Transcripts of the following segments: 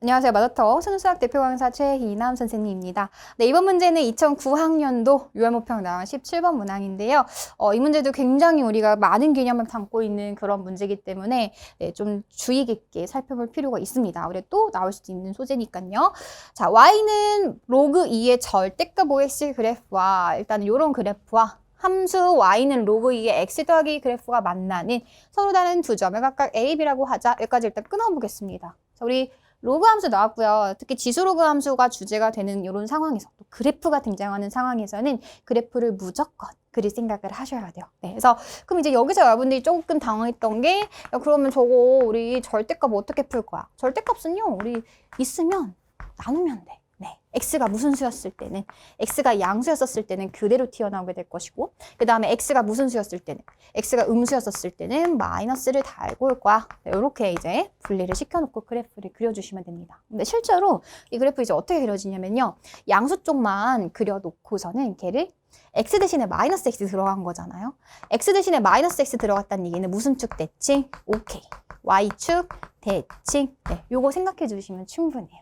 안녕하세요. 마더터 순수학 대표 강사 최희남 선생님입니다. 네, 이번 문제는 2009학년도 유월모평 나온 17번 문항인데요. 이 문제도 굉장히 우리가 많은 개념을 담고 있는 그런 문제이기 때문에 좀 주의 깊게 살펴볼 필요가 있습니다. 우리 또 나올 수도 있는 소재니까요. 자, y는 로그 2의 절대값 OX 그래프와 일단 이런 그래프와 함수 y는 로그 2의 x 더하기 그래프가 만나는 서로 다른 두 점을 각각 a, b라고 하자. 여기까지 일단 끊어보겠습니다. 자, 우리 로그 함수 나왔고요. 특히 지수 로그 함수가 주제가 되는 이런 상황에서 또 그래프가 등장하는 상황에서는 그래프를 무조건 그릴 생각을 하셔야 돼요. 네, 그래서 그럼 이제 여기서 여러분들이 조금 당황했던 게 야, 그러면 저거 우리 절대값 어떻게 풀 거야? 절대값은요. 우리 있으면 나누면 돼. 네, x가 무슨 수였을 때는 x가 양수였었을 때는 그대로 튀어나오게 될 것이고 그 다음에 x가 무슨 수였을 때는 x가 음수였었을 때는 마이너스를 달고 올 거야. 네, 이렇게 이제 분리를 시켜놓고 그래프를 그려주시면 됩니다. 근데 실제로 이 그래프 이제 어떻게 그려지냐면요. 양수 쪽만 그려놓고서는 걔를 x 대신에 마이너스 x 들어간 거잖아요. x 대신에 마이너스 x 들어갔다는 얘기는 무슨 축 대칭? 오케이. y축 대칭. 네, 요거 생각해 주시면 충분해요.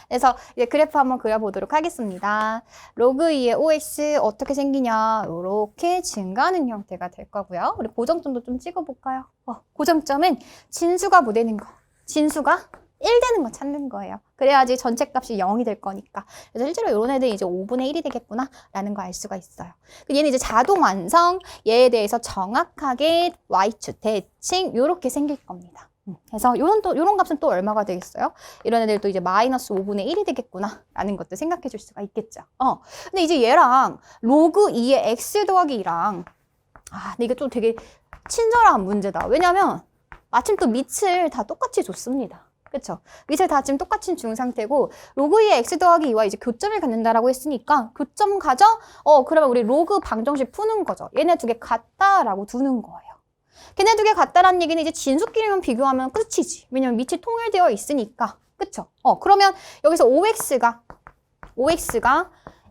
그래서 이제 그래프 한번 그려보도록 하겠습니다. 로그 2의 OX 어떻게 생기냐? 이렇게 증가하는 형태가 될 거고요. 우리 고정점도 좀 찍어볼까요? 고정점은 진수가 뭐 되는 거? 진수가 1 되는 거 찾는 거예요. 그래야지 전체 값이 0이 될 거니까. 그래서 실제로 이런 애들이 이제 5분의 1이 되겠구나 라는 거 알 수가 있어요. 얘는 이제 자동 완성, 얘에 대해서 정확하게 Y축 대칭 이렇게 생길 겁니다. 그래서 요런 값은 또 얼마가 되겠어요? 이런 애들도 이제 마이너스 5분의 1이 되겠구나 라는 것도 생각해 줄 수가 있겠죠. 근데 이제 얘랑 로그 2의 x 더하기 2랑 근데 이게 좀 되게 친절한 문제다. 왜냐면 마침 또 밑을 다 똑같이 줬습니다. 그쵸? 밑을 다 지금 똑같이 준 상태고 로그 2의 x 더하기 2와 이제 교점을 갖는다라고 했으니까 교점 가져? 그러면 우리 로그 방정식 푸는 거죠. 얘네 두 개 같다라고 두는 거예요. 걔네 두 개 같다라는 얘기는 이제 진수끼리만 비교하면 끝이지. 왜냐면 밑이 통일되어 있으니까. 그쵸? 그러면 여기서 OX가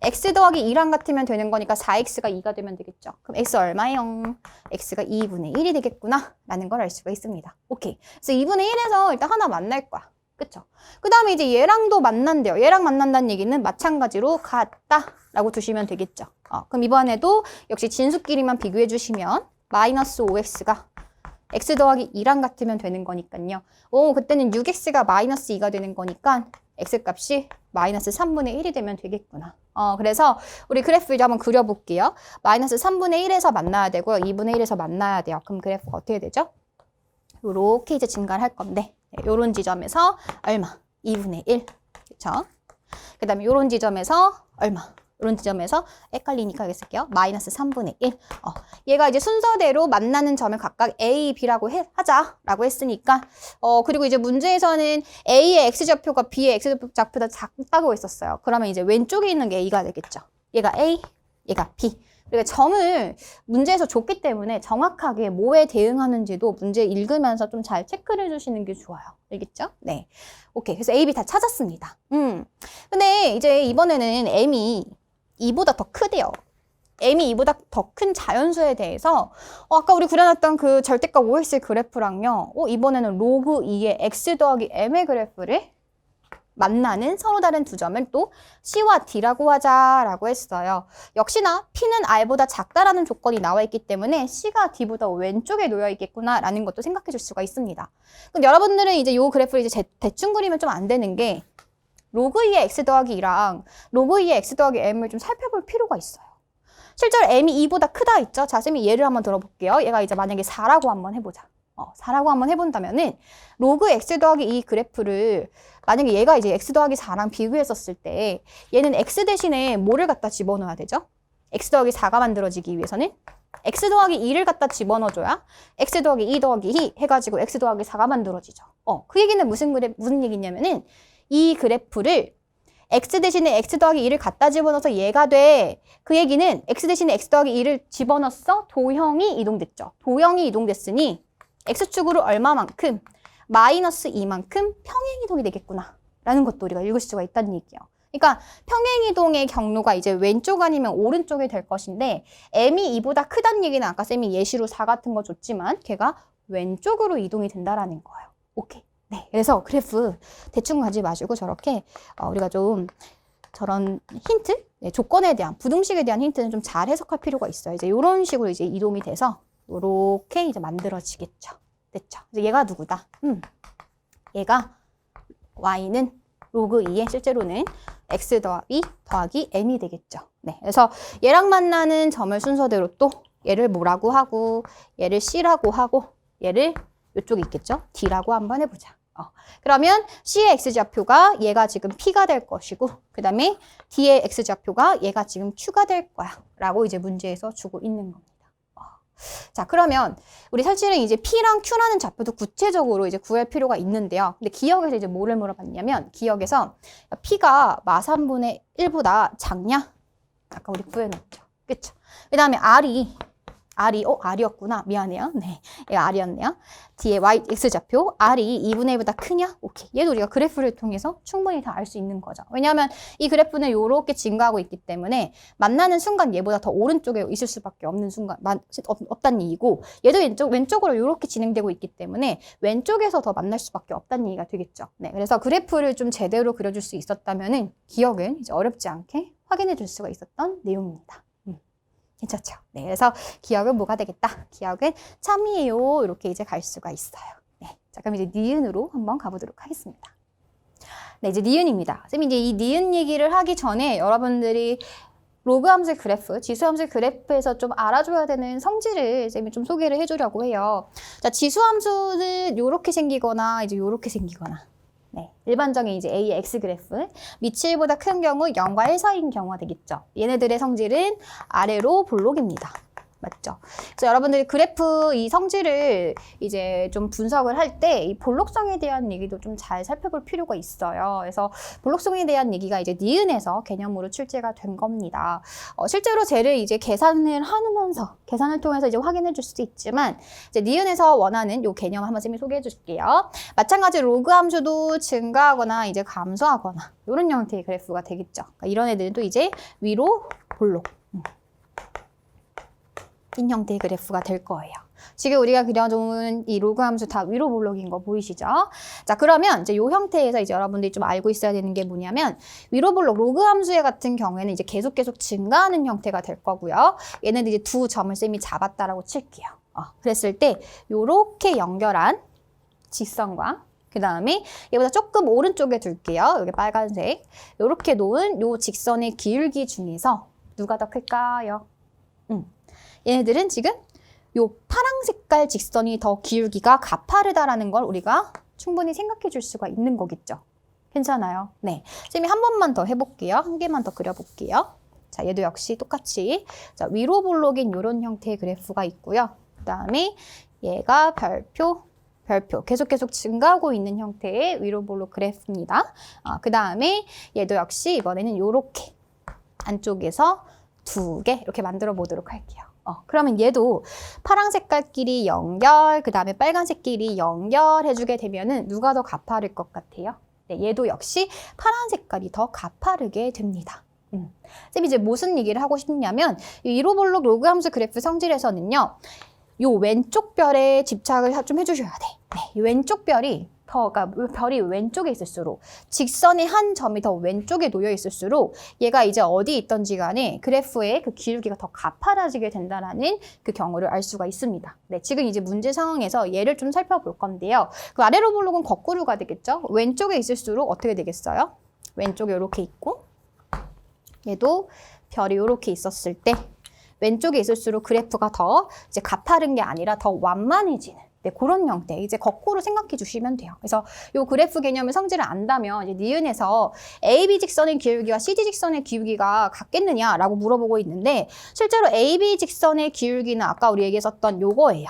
X 더하기 2랑 같으면 되는 거니까 4X가 2가 되면 되겠죠. 그럼 X 얼마예요? X가 2분의 1이 되겠구나. 라는 걸 알 수가 있습니다. 오케이. 그래서 2분의 1에서 일단 하나 만날 거야. 그쵸? 그 다음에 이제 얘랑도 만난대요. 얘랑 만난다는 얘기는 마찬가지로 같다라고 두시면 되겠죠. 그럼 이번에도 역시 진수끼리만 비교해 주시면 마이너스 5x가 x 더하기 2랑 같으면 되는 거니까요. 그때는 6x가 마이너스 2가 되는 거니까 x 값이 마이너스 3분의 1이 되면 되겠구나. 그래서 우리 그래프 이제 한번 그려볼게요. 마이너스 3분의 1에서 만나야 되고요. 2분의 1에서 만나야 돼요. 그럼 그래프가 어떻게 되죠? 요렇게 이제 증가를 할 건데 요런 지점에서 얼마? 2분의 1. 그쵸? 그 다음에 요런 지점에서 얼마? 이런 지점에서 헷갈리니까 여기 쓸게요. 마이너스 3분의 1. 얘가 이제 순서대로 만나는 점을 각각 A, B라고 하자라고 했으니까 그리고 이제 문제에서는 A의 X좌표가 B의 X좌표보다 작다고 했었어요. 그러면 이제 왼쪽에 있는 게 A가 되겠죠. 얘가 A, 얘가 B. 그러니까 점을 문제에서 줬기 때문에 정확하게 뭐에 대응하는지도 문제 읽으면서 좀 잘 체크를 해주시는 게 좋아요. 알겠죠? 네. 오케이. 그래서 A, B 다 찾았습니다. 근데 이제 이번에는 M이 2보다 더 크대요. m이 2보다 더 큰 자연수에 대해서 아까 우리 그려놨던 그 절대값 OX 그래프랑요. 이번에는 로그 2의 x 더하기 m의 그래프를 만나는 서로 다른 두 점을 또 C와 D라고 하자라고 했어요. 역시나 P는 R보다 작다라는 조건이 나와 있기 때문에 C가 D보다 왼쪽에 놓여 있겠구나라는 것도 생각해 줄 수가 있습니다. 근데 여러분들은 이제 이 그래프를 이제 대충 그리면 좀 안 되는 게 로그 2의 x 더하기 2랑 로그 2의 x 더하기 m을 좀 살펴볼 필요가 있어요. 실제로 m이 2보다 크다 있죠? 자, 쌤이 예를 한번 들어볼게요. 얘가 이제 만약에 4라고 한번 해보자. 4라고 한번 해본다면은 로그 x 더하기 2 그래프를 만약에 얘가 이제 x 더하기 4랑 비교했었을 때 얘는 x 대신에 뭐를 갖다 집어넣어야 되죠? x 더하기 4가 만들어지기 위해서는 x 더하기 2를 갖다 집어넣어줘야 x 더하기 2 더하기 2 해가지고 x 더하기 4가 만들어지죠. 그 얘기는 무슨 얘기냐면은 이 그래프를 x 대신에 x 더하기 2를 갖다 집어넣어서 얘가 돼. 그 얘기는 x 대신에 x 더하기 2를 집어넣어서 도형이 이동됐죠. 도형이 이동됐으니 x축으로 얼마만큼? 마이너스 2만큼 평행이동이 되겠구나 라는 것도 우리가 읽을 수가 있다는 얘기예요. 그러니까 평행이동의 경로가 이제 왼쪽 아니면 오른쪽이 될 것인데 m이 2보다 크다는 얘기는 아까 쌤이 예시로 4 같은 거 줬지만 걔가 왼쪽으로 이동이 된다라는 거예요. 오케이. 네, 그래서 그래프 대충 가지 마시고 저렇게 우리가 좀 저런 힌트, 네, 조건에 대한 부등식에 대한 힌트는 좀 잘 해석할 필요가 있어요. 이제 이런 식으로 이제 이동이 돼서 이렇게 이제 만들어지겠죠. 됐죠? 이제 얘가 누구다? 얘가 y는 로그 2에 실제로는 x 더하기 m이 되겠죠. 네, 그래서 얘랑 만나는 점을 순서대로 또 얘를 뭐라고 하고 얘를 c라고 하고 얘를 이쪽에 있겠죠? d라고 한번 해보자. 그러면 C의 X좌표가 얘가 지금 P가 될 것이고 그 다음에 D의 X좌표가 얘가 지금 Q가 될 거야 라고 이제 문제에서 주고 있는 겁니다. 자, 그러면 우리 사실은 이제 P랑 Q라는 좌표도 구체적으로 이제 구할 필요가 있는데요. 근데 기억에서 이제 뭐를 물어봤냐면 기억에서 P가 마삼분의 1보다 작냐? 아까 우리 구해놨죠. 그쵸? 그 다음에 R이었구나. 미안해요. 네. 얘가 R이었네요. 뒤에 Y, X좌표. R이 2분의 1보다 크냐? 오케이. 얘도 우리가 그래프를 통해서 충분히 다 알 수 있는 거죠. 왜냐하면 이 그래프는 이렇게 증가하고 있기 때문에 만나는 순간 얘보다 더 오른쪽에 있을 수밖에 없는 순간, 없다는 얘기고 얘도 왼쪽으로 이렇게 진행되고 있기 때문에 왼쪽에서 더 만날 수밖에 없다는 얘기가 되겠죠. 네. 그래서 그래프를 좀 제대로 그려줄 수 있었다면은 기억은 이제 어렵지 않게 확인해 줄 수가 있었던 내용입니다. 괜찮죠? 네, 그래서 기억은 뭐가 되겠다? 기억은 참이에요. 이렇게 이제 갈 수가 있어요. 네, 자, 그럼 이제 니은으로 한번 가보도록 하겠습니다. 네, 이제 니은입니다. 쌤이 이제 이 니은 얘기를 하기 전에 여러분들이 로그 함수의 그래프, 지수 함수의 그래프에서 좀 알아줘야 되는 성질을 쌤이 좀 소개를 해주려고 해요. 자, 지수 함수는 요렇게 생기거나 이제 요렇게 생기거나. 네, 일반적인 이제 A의 X 그래프, 밑이 1보다 큰 경우 0과 1 사이인 경우가 되겠죠. 얘네들의 성질은 아래로 볼록입니다. 맞죠? 그래서 여러분들이 그래프 이 성질을 이제 좀 분석을 할 때 이 볼록성에 대한 얘기도 좀 잘 살펴볼 필요가 있어요. 그래서 볼록성에 대한 얘기가 이제 니은에서 개념으로 출제가 된 겁니다. 실제로 쟤를 이제 계산을 하면서 계산을 통해서 이제 확인해 줄 수도 있지만 이제 니은에서 원하는 요 개념 한번 쌤이 소개해 줄게요. 마찬가지로 로그 함수도 증가하거나 이제 감소하거나 이런 형태의 그래프가 되겠죠. 그러니까 이런 애들은 또 이제 위로 볼록. 인 형태의 그래프가 될 거예요. 지금 우리가 그려놓은 이 로그 함수 다 위로 볼록인 거 보이시죠? 자, 그러면 이제 이 형태에서 이제 여러분들이 좀 알고 있어야 되는 게 뭐냐면 위로 볼록 로그 함수의 같은 경우에는 이제 계속 증가하는 형태가 될 거고요. 얘는 이제 두 점을 쌤이 잡았다라고 칠게요. 그랬을 때 요렇게 연결한 직선과 그 다음에 얘보다 조금 오른쪽에 둘게요. 여기 빨간색. 요렇게 놓은 요 직선의 기울기 중에서 누가 더 클까요? 얘네들은 지금 요 파랑 색깔 직선이 더 기울기가 가파르다라는 걸 우리가 충분히 생각해 줄 수가 있는 거겠죠. 괜찮아요? 네. 쌤이 한 번만 더 해볼게요. 한 개만 더 그려볼게요. 자, 얘도 역시 똑같이. 자, 위로 볼록인 이런 형태의 그래프가 있고요. 그 다음에 얘가 별표. 계속 증가하고 있는 형태의 위로 볼록 그래프입니다. 그 다음에 얘도 역시 이번에는 요렇게 안쪽에서 두 개 이렇게 만들어 보도록 할게요. 그러면 얘도 파랑 색깔끼리 연결, 그 다음에 빨간색끼리 연결해주게 되면은 누가 더 가파를 것 같아요? 네, 얘도 역시 파란 색깔이 더 가파르게 됩니다. 쌤이 이제 무슨 얘기를 하고 싶냐면 이 위로볼록 로그 함수 그래프 성질에서는요, 요 왼쪽 별에 집착을 좀 해주셔야 돼. 네, 이 왼쪽 별이 그러니까 별이 왼쪽에 있을수록 직선의 한 점이 더 왼쪽에 놓여 있을수록 얘가 이제 어디 있던지 간에 그래프의 그 기울기가 더 가파라지게 된다라는 그 경우를 알 수가 있습니다. 네, 지금 이제 문제 상황에서 얘를 좀 살펴볼 건데요. 그 아래로 볼록은 거꾸로가 되겠죠. 왼쪽에 있을수록 어떻게 되겠어요? 왼쪽에 이렇게 있고 얘도 별이 이렇게 있었을 때 왼쪽에 있을수록 그래프가 더 이제 가파른 게 아니라 더 완만해지는 네, 그런 형태. 이제 거꾸로 생각해 주시면 돼요. 그래서 이 그래프 개념의 성질을 안다면 이제 니은에서 AB 직선의 기울기와 CD 직선의 기울기가 같겠느냐라고 물어보고 있는데 실제로 AB 직선의 기울기는 아까 우리 얘기했었던 요거예요.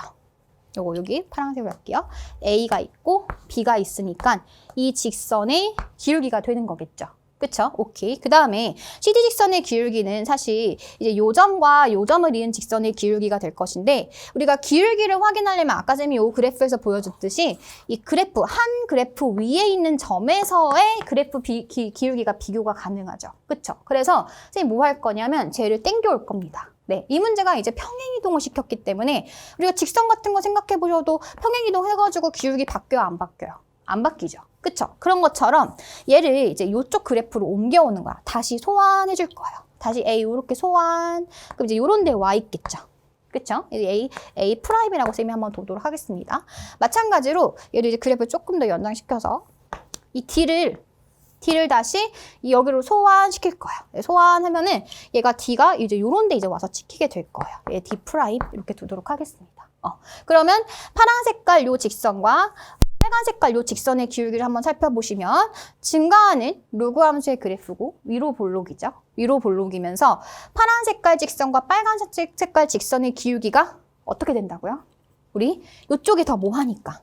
요거 여기 파란색으로 할게요. A가 있고 B가 있으니까 이 직선의 기울기가 되는 거겠죠. 그쵸? 오케이. 그 다음에 CD 직선의 기울기는 사실 이제 요 점과 요 점을 이은 직선의 기울기가 될 것인데 우리가 기울기를 확인하려면 아까 쌤이 요 그래프에서 보여줬듯이 이 그래프, 한 그래프 위에 있는 점에서의 그래프 기울기가 비교가 가능하죠. 그쵸? 그래서 쌤이 뭐 할 거냐면 쟤를 땡겨올 겁니다. 네, 이 문제가 이제 평행이동을 시켰기 때문에 우리가 직선 같은 거 생각해 보셔도 평행이동 해가지고 기울기 바뀌어요, 안 바뀌어요? 안 바뀌죠. 그쵸? 그런 것처럼 얘를 이제 이쪽 그래프로 옮겨오는 거야. 다시 소환해 줄 거예요. 다시 A 이렇게 소환. 그럼 이제 요런 데 와 있겠죠. 그쵸? A 프라임이라고 쌤이 한번 도도록 하겠습니다. 마찬가지로 얘를 이제 그래프를 조금 더 연장시켜서 이 D를 다시 여기로 소환시킬 거예요. 네, 소환하면은 얘가 D가 이제 요런 데 이제 와서 찍히게 될 거예요. 얘 D 프라임 이렇게 두도록 하겠습니다. 그러면 파란 색깔 요 직선과 빨간 색깔 요 직선의 기울기를 한번 살펴보시면 증가하는 로그 함수의 그래프고 위로 볼록이죠. 위로 볼록이면서 파란 색깔 직선과 빨간 색깔 직선의 기울기가 어떻게 된다고요? 우리 이쪽이 더 모하니까.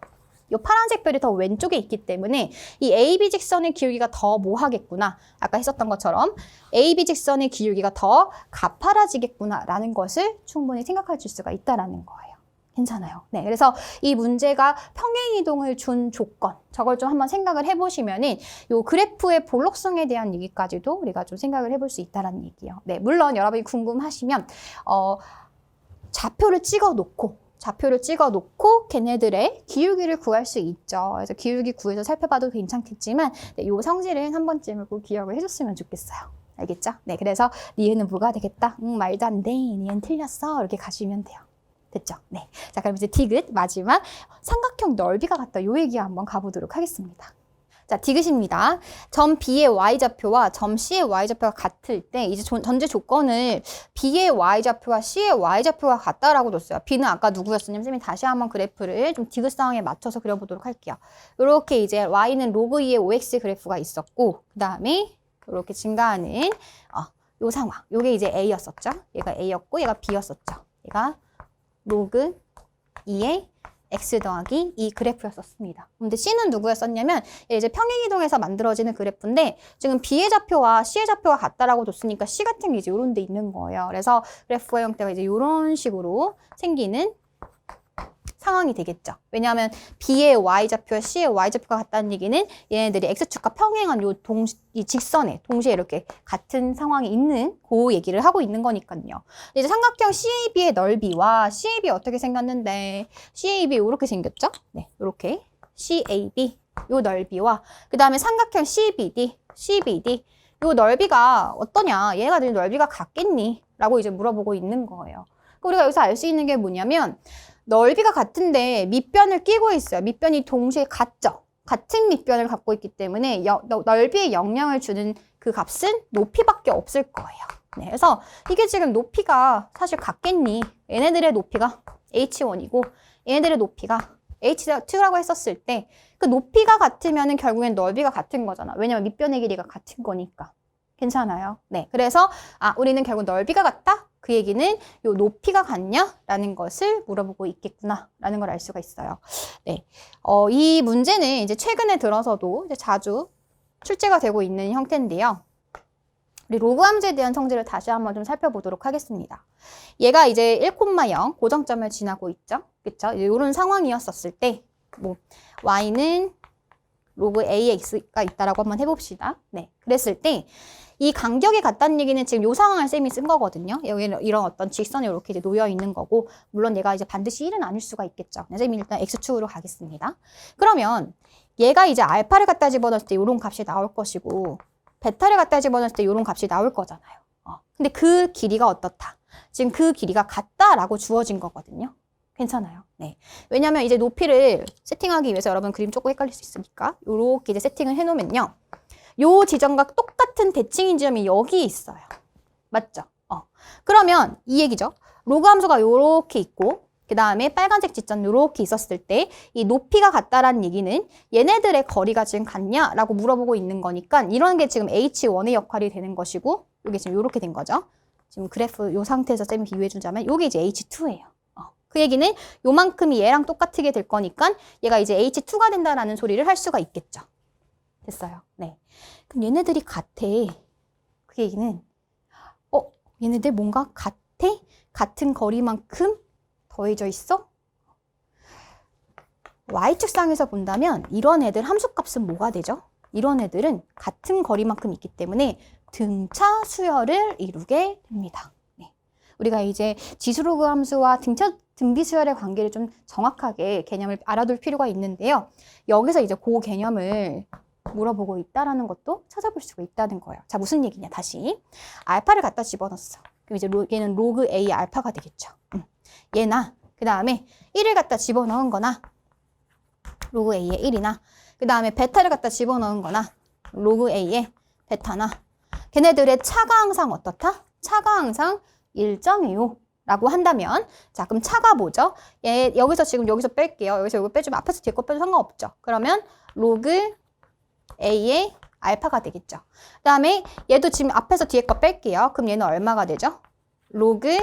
이 파란색 별이 더 왼쪽에 있기 때문에 이 AB 직선의 기울기가 더 뭐하겠구나. 아까 했었던 것처럼 AB 직선의 기울기가 더 가파라지겠구나라는 것을 충분히 생각할 수가 있다라는 거예요. 괜찮아요. 네, 그래서 이 문제가 평행이동을 준 조건, 저걸 좀 한번 생각을 해보시면은 이 그래프의 볼록성에 대한 얘기까지도 우리가 좀 생각을 해볼 수 있다라는 얘기예요. 네, 물론 여러분이 궁금하시면 좌표를 찍어놓고 걔네들의 기울기를 구할 수 있죠. 그래서 기울기 구해서 살펴봐도 괜찮겠지만 네, 이 성질은 한 번쯤은 꼭 기억을 해줬으면 좋겠어요. 알겠죠? 네, 그래서 니은은 뭐가 되겠다? 말도 안 돼. 니은 틀렸어. 이렇게 가시면 돼요. 됐죠? 네. 자, 그럼 이제 디귿 마지막 삼각형 넓이가 같다. 요 얘기 한번 가보도록 하겠습니다. 자, 디귿입니다. 점 B의 Y좌표와 점 C의 Y좌표가 같을 때 이제 전제 조건을 B의 Y좌표와 C의 Y좌표가 같다라고 뒀어요. B는 아까 누구였었냐면 쌤이 다시 한번 그래프를 좀 디귿 상황에 맞춰서 그려보도록 할게요. 이렇게 이제 Y는 로그 2의 OX 그래프가 있었고 그 다음에 이렇게 증가하는 요 상황. 요게 이제 A였었죠. 얘가 A였고 얘가 B였었죠. 얘가 로그 2의 x 더하기 2 그래프였었습니다. 근데 C는 누구였었냐면 이제 평행이동에서 만들어지는 그래프인데 지금 B의 좌표와 C의 좌표가 같다라고 뒀으니까 C 같은 게 이제 요런 데 있는 거예요. 그래서 그래프의 형태가 이제 요런 식으로 생기는 상황이 되겠죠. 왜냐하면 B의 Y좌표와 C의 Y좌표가 같다는 얘기는 얘네들이 X축과 평행한 이 직선에 동시에 이렇게 같은 상황이 있는 그 얘기를 하고 있는 거니까요. 이제 삼각형 CAB의 넓이와 CAB 어떻게 생겼는데 CAB 이렇게 생겼죠? 네, 이렇게 CAB 요 넓이와 그 다음에 삼각형 CBD 요 넓이가 어떠냐? 얘가 넓이가 같겠니? 라고 이제 물어보고 있는 거예요. 우리가 여기서 알 수 있는 게 뭐냐면 넓이가 같은데 밑변을 끼고 있어요. 밑변이 동시에 같죠? 같은 밑변을 갖고 있기 때문에 넓이에 영향을 주는 그 값은 높이밖에 없을 거예요. 네, 그래서 이게 지금 높이가 사실 같겠니? 얘네들의 높이가 H1이고 얘네들의 높이가 H2라고 했었을 때 그 높이가 같으면 결국엔 넓이가 같은 거잖아. 왜냐면 밑변의 길이가 같은 거니까. 괜찮아요? 네, 그래서 우리는 결국 넓이가 같다? 그 얘기는 요 높이가 같냐라는 것을 물어보고 있겠구나 라는 걸 알 수가 있어요. 네, 이 문제는 이제 최근에 들어서도 이제 자주 출제가 되고 있는 형태인데요. 우리 로그 함수에 대한 성질을 다시 한번 좀 살펴보도록 하겠습니다. 얘가 이제 1,0 고정점을 지나고 있죠. 그쵸? 이런 상황이었었을 때 뭐 y는 로그 AX가 있다라고 한번 해봅시다. 네, 그랬을 때 이 간격이 같다는 얘기는 지금 요 상황을 쌤이 쓴 거거든요. 여기는 이런 어떤 직선이 이렇게 이제 놓여 있는 거고, 물론 얘가 이제 반드시 1은 아닐 수가 있겠죠. 쌤이 일단 X축으로 가겠습니다. 그러면 얘가 이제 알파를 갖다 집어넣을 때 이런 값이 나올 것이고, 베타를 갖다 집어넣을 때 이런 값이 나올 거잖아요. 근데 그 길이가 어떻다? 지금 그 길이가 같다라고 주어진 거거든요. 괜찮아요. 네. 왜냐면 이제 높이를 세팅하기 위해서 여러분 그림 조금 헷갈릴 수 있으니까 이렇게 이제 세팅을 해놓으면요. 요 지점과 똑같은 대칭인 지점이 여기 있어요. 맞죠? 그러면 이 얘기죠. 로그 함수가 요렇게 있고 그 다음에 빨간색 지점 요렇게 있었을 때 이 높이가 같다라는 얘기는 얘네들의 거리가 지금 같냐라고 물어보고 있는 거니까 이런 게 지금 H1의 역할이 되는 것이고 이게 지금 요렇게 된 거죠. 지금 그래프 요 상태에서 쌤이 비유해주자면 요게 이제 H2예요. 그 얘기는 요만큼이 얘랑 똑같게 될 거니까 얘가 이제 H2가 된다라는 소리를 할 수가 있겠죠. 됐어요. 네. 그럼 얘네들이 같아. 그 얘기는 얘네들 뭔가 같아? 같은 거리만큼 더해져 있어? Y축상에서 본다면 이런 애들 함수값은 뭐가 되죠? 이런 애들은 같은 거리만큼 있기 때문에 등차 수열을 이루게 됩니다. 네. 우리가 이제 지수로그 함수와 등차 등비수열의 관계를 좀 정확하게 개념을 알아둘 필요가 있는데요. 여기서 이제 그 개념을 물어보고 있다라는 것도 찾아볼 수가 있다는 거예요. 자, 무슨 얘기냐, 다시. 알파를 갖다 집어넣었어. 그럼 이제 얘는 로그 A 알파가 되겠죠. 얘나, 그 다음에 1을 갖다 집어넣은 거나, 로그 A의 1이나, 그 다음에 베타를 갖다 집어넣은 거나, 로그 A의 베타나, 걔네들의 차가 항상 어떻다? 차가 항상 일정해요. 라고 한다면, 자, 그럼 차가 뭐죠? 여기서 지금 여기서 뺄게요. 여기서 이거 빼주면 앞에서 뒤에 거 빼도 상관없죠. 그러면 로그 A의 알파가 되겠죠. 그 다음에 얘도 지금 앞에서 뒤에 거 뺄게요. 그럼 얘는 얼마가 되죠? 로그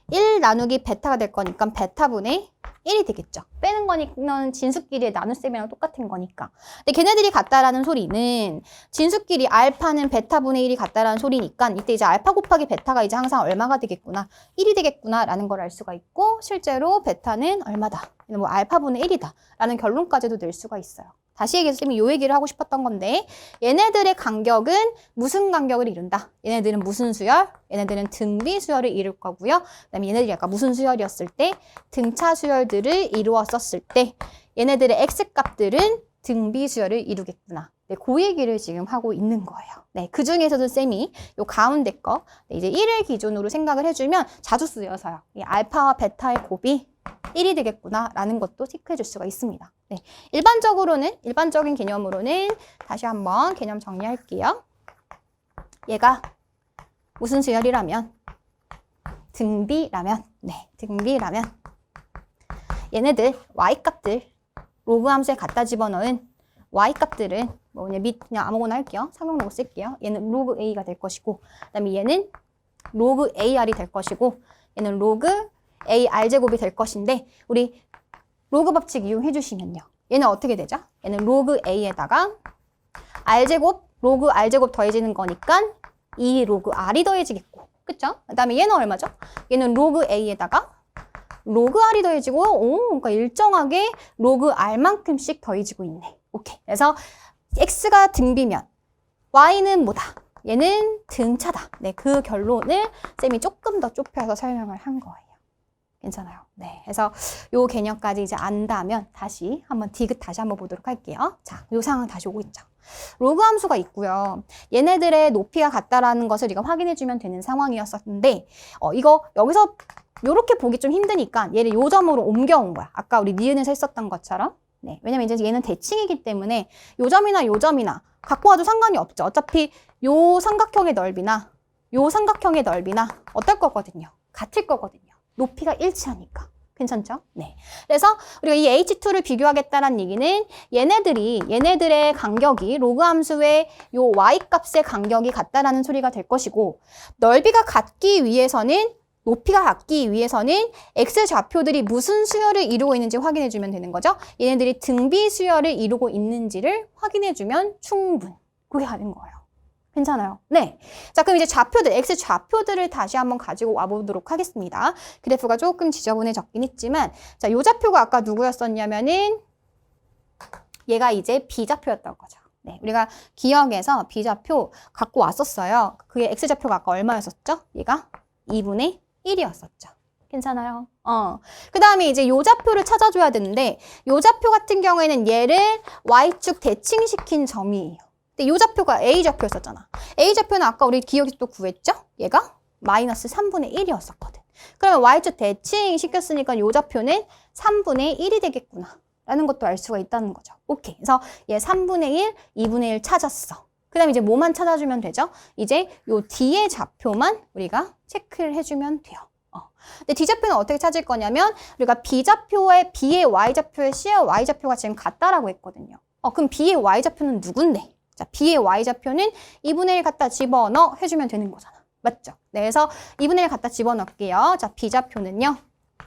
1 나누기 베타가 될 거니까 베타분의 1이 되겠죠. 빼는 거니까 진수끼리의 나눗셈이랑 똑같은 거니까. 근데 걔네들이 같다라는 소리는 진수끼리 알파는 베타분의 1이 같다라는 소리니까 이때 이제 알파 곱하기 베타가 이제 항상 얼마가 되겠구나. 1이 되겠구나 라는 걸 알 수가 있고 실제로 베타는 얼마다. 뭐 알파분의 1이다 라는 결론까지도 낼 수가 있어요. 다시 얘기해서 쌤이 요 얘기를 하고 싶었던 건데 얘네들의 간격은 무슨 간격을 이룬다? 얘네들은 무슨 수열? 얘네들은 등비 수열을 이룰 거고요. 그다음에 얘네들이 아까 무슨 수열이었을 때? 등차 수열들을 이루었었을 때 얘네들의 X값들은 등비 수열을 이루겠구나. 네, 그 얘기를 지금 하고 있는 거예요. 네, 그 중에서도 쌤이 요 가운데 거 이제 1을 기준으로 생각을 해주면 자주 쓰여서요. 이 알파와 베타의 곱이 1이 되겠구나 라는 것도 체크해 줄 수가 있습니다. 네, 일반적인 개념으로는 다시 한번 개념 정리할게요. 얘가 무슨 수열이라면 등비라면 등비라면 얘네들 y값들 로그 함수에 갖다 집어넣은 y값들은 뭐 그냥 아무거나 할게요. 상용 로그 쓸게요. 얘는 로그 a가 될 것이고 그다음에 얘는 로그 ar이 될 것이고 얘는 로그 ar제곱이 될 것인데 우리 로그 법칙 이용해 주시면요. 얘는 어떻게 되죠? 얘는 로그 a에다가 r제곱, 로그 r제곱 더해지는 거니까 이 로그 r이 더해지겠고 그쵸? 그 다음에 얘는 얼마죠? 얘는 로그 a에다가 로그 r이 더해지고 그러니까 일정하게 로그 r만큼씩 더해지고 있네. 오케이. 그래서 x가 등비면 y는 뭐다? 얘는 등차다. 네, 그 결론을 쌤이 조금 더 좁혀서 설명을 한 거예요. 괜찮아요. 네, 그래서 요 개념까지 이제 안다면 다시 한번 디귿 다시 한번 보도록 할게요. 자, 요 상황 다시 오고 있죠. 로그 함수가 있고요. 얘네들의 높이가 같다라는 것을 우리가 확인해주면 되는 상황이었었는데 이거 여기서 요렇게 보기 좀 힘드니까 얘를 요 점으로 옮겨온 거야. 아까 우리 니은에서 했었던 것처럼. 네, 왜냐면 이제 얘는 대칭이기 때문에 요 점이나 요 점이나 갖고 와도 상관이 없죠. 어차피 요 삼각형의 넓이나 요 삼각형의 넓이나 어떨 거거든요. 같을 거거든요. 높이가 일치하니까. 괜찮죠? 네. 그래서 우리가 이 H2를 비교하겠다는 얘기는 얘네들의 간격이 로그 함수의 요 y값의 간격이 같다라는 소리가 될 것이고 넓이가 같기 위해서는 높이가 같기 위해서는 x 좌표들이 무슨 수열을 이루고 있는지 확인해 주면 되는 거죠. 얘네들이 등비 수열을 이루고 있는지를 확인해 주면 충분. 그게 하는 거예요. 괜찮아요? 네. 자, 그럼 이제 좌표들, x 좌표들을 다시 한번 가지고 와보도록 하겠습니다. 그래프가 조금 지저분해졌긴 했지만, 자, 요 좌표가 아까 누구였었냐면은, 얘가 이제 B좌표였던 거죠. 네. 우리가 기억에서 B좌표 갖고 왔었어요. 그게 X좌표가 아까 얼마였었죠? 얘가 2분의 1이었었죠. 괜찮아요? 그 다음에 이제 요 좌표를 찾아줘야 되는데, 요 좌표 같은 경우에는 얘를 Y축 대칭시킨 점이에요. 근데 요 좌표가 A좌표였었잖아. A좌표는 아까 우리 기억이 또 구했죠? 얘가 마이너스 3분의 1이었었거든. 그러면 Y축 대칭 시켰으니까 요 좌표는 3분의 1이 되겠구나. 라는 것도 알 수가 있다는 거죠. 오케이. 그래서 얘 3분의 1, 2분의 1 찾았어. 그 다음에 이제 뭐만 찾아주면 되죠? 이제 요 D의 좌표만 우리가 체크를 해주면 돼요. 근데 D좌표는 어떻게 찾을 거냐면 우리가 B좌표의 B의 Y좌표의 C의 Y좌표가 지금 같다라고 했거든요. 그럼 B의 Y좌표는 누군데? 자, B의 Y좌표는 2분의 1 갖다 집어넣어 해주면 되는 거잖아. 맞죠? 네, 그래서 2분의 1 갖다 집어넣을게요. 자, B좌표는요.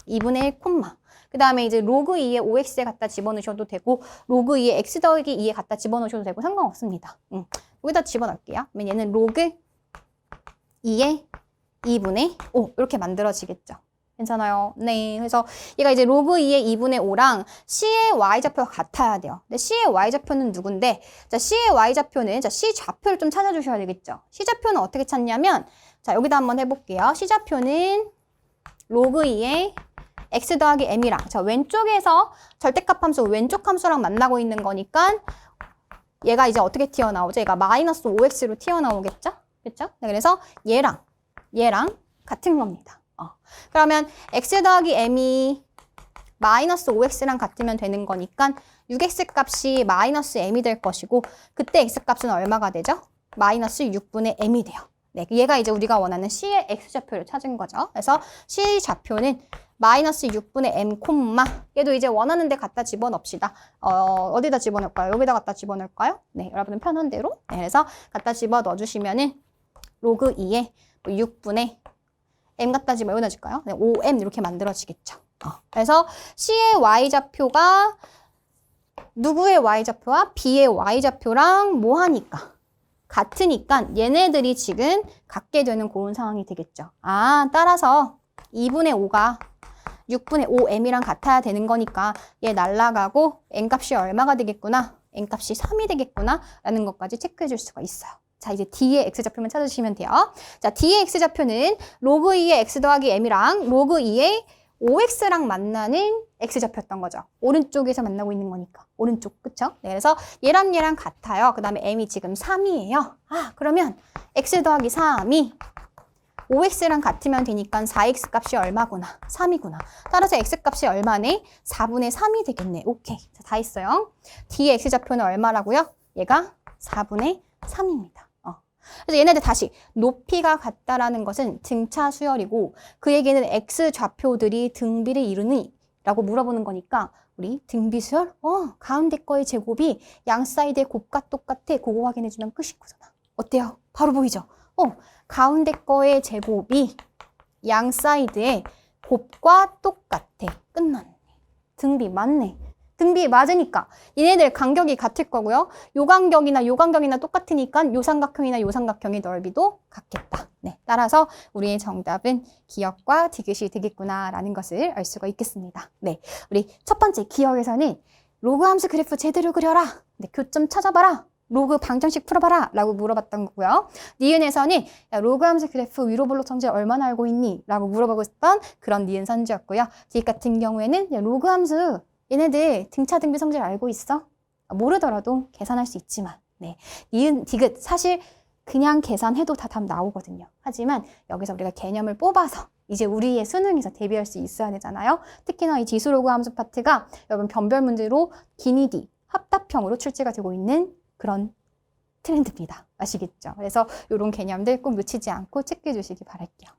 2분의 1 콤마. 그 다음에 이제 로그 2에 5x에 갖다 집어넣으셔도 되고 로그 2에 x 더하기 2에 갖다 집어넣으셔도 되고 상관없습니다. 여기다 집어넣을게요. 그러면 얘는 로그 2에 2분의 5 이렇게 만들어지겠죠. 괜찮아요? 네. 그래서 얘가 이제 로그 2의 2분의 5랑 C의 Y좌표가 같아야 돼요. 근데 C의 Y좌표는 누군데? 자, C의 Y좌표는, 자, C좌표를 좀 찾아주셔야 되겠죠. C좌표는 어떻게 찾냐면, 자, 여기다 한번 해볼게요. C좌표는 로그 2의 x 더하기 m이랑 자 왼쪽에서 절대값 함수 왼쪽 함수랑 만나고 있는 거니까 얘가 이제 어떻게 튀어나오죠? 얘가 마이너스 5x로 튀어나오겠죠? 그렇죠? 네, 그래서 얘랑 같은 겁니다. 그러면 x 더하기 m이 마이너스 5x랑 같으면 되는 거니까 6x 값이 마이너스 m이 될 것이고 그때 x 값은 얼마가 되죠? 마이너스 6분의 m이 돼요. 네, 얘가 이제 우리가 원하는 C의 X좌표를 찾은 거죠. 그래서 C 좌표는 마이너스 6분의 M, 얘도 이제 원하는 데 갖다 집어넣읍시다. 어디다 집어넣을까요? 여기다 갖다 집어넣을까요? 네, 여러분은 편한 대로. 네, 그래서 갖다 집어넣어주시면은 로그 2에 6분의 M 갖다 집어넣어줄까요? 네, 5M 이렇게 만들어지겠죠. 그래서 C의 Y좌표가 누구의 Y좌표와 B의 Y좌표랑 뭐 하니까? 같으니까 얘네들이 지금 같게 되는 그런 상황이 되겠죠. 따라서 2분의 5가 6분의 5m이랑 같아야 되는 거니까 얘 날라가고 n값이 얼마가 되겠구나, n값이 3이 되겠구나 라는 것까지 체크해 줄 수가 있어요. 자, 이제 D의 X좌표만 찾으시면 돼요. 자, D의 X좌표는 로그 2의 X 더하기 M이랑 로그 2의 5x랑 만나는 x좌표였던 거죠. 오른쪽에서 만나고 있는 거니까. 오른쪽, 그쵸? 네, 그래서 얘랑 같아요. 그 다음에 m이 지금 3이에요. 그러면 x 더하기 3이 5x랑 같으면 되니까 4x 값이 얼마구나? 3이구나. 따라서 x 값이 얼마네? 4분의 3이 되겠네. 오케이. 자, 다 했어요. D의 x좌표는 얼마라고요? 얘가 4분의 3입니다. 그래서 얘네들 다시 높이가 같다라는 것은 등차 수열이고 그에게는 x좌표들이 등비를 이루니? 라고 물어보는 거니까 우리 등비 수열? 가운데 거의 제곱이 양 사이드의 곱과 똑같아. 그거 확인해주면 끝인 거잖아. 어때요? 바로 보이죠? 가운데 거의 제곱이 양 사이드의 곱과 똑같아. 끝났네. 등비 맞네. 등비 맞으니까 얘네들 간격이 같을 거고요. 요 간격이나 똑같으니까 요 삼각형의 넓이도 같겠다. 네, 따라서 우리의 정답은 기역과 디귿이 되겠구나라는 것을 알 수가 있겠습니다. 네, 우리 첫 번째 기역에서는 로그 함수 그래프 제대로 그려라. 네, 교점 찾아봐라. 로그 방정식 풀어봐라 라고 물어봤던 거고요. 니은에서는 야, 로그 함수 그래프 위로 볼록 성질 얼마나 알고 있니? 라고 물어보고 있던 그런 니은 선지였고요. 디귿 같은 경우에는 야, 로그 함수 얘네들 등차 등비 성질 알고 있어? 모르더라도 계산할 수 있지만 네, 니은, 디귿 사실 그냥 계산해도 다 답 나오거든요. 하지만 여기서 우리가 개념을 뽑아서 이제 우리의 수능에서 대비할 수 있어야 되잖아요. 특히나 이 지수로그 함수 파트가 여러분 변별 문제로 기니디 합답형으로 출제가 되고 있는 그런 트렌드입니다. 아시겠죠? 그래서 이런 개념들 꼭 놓치지 않고 체크해 주시기 바랄게요.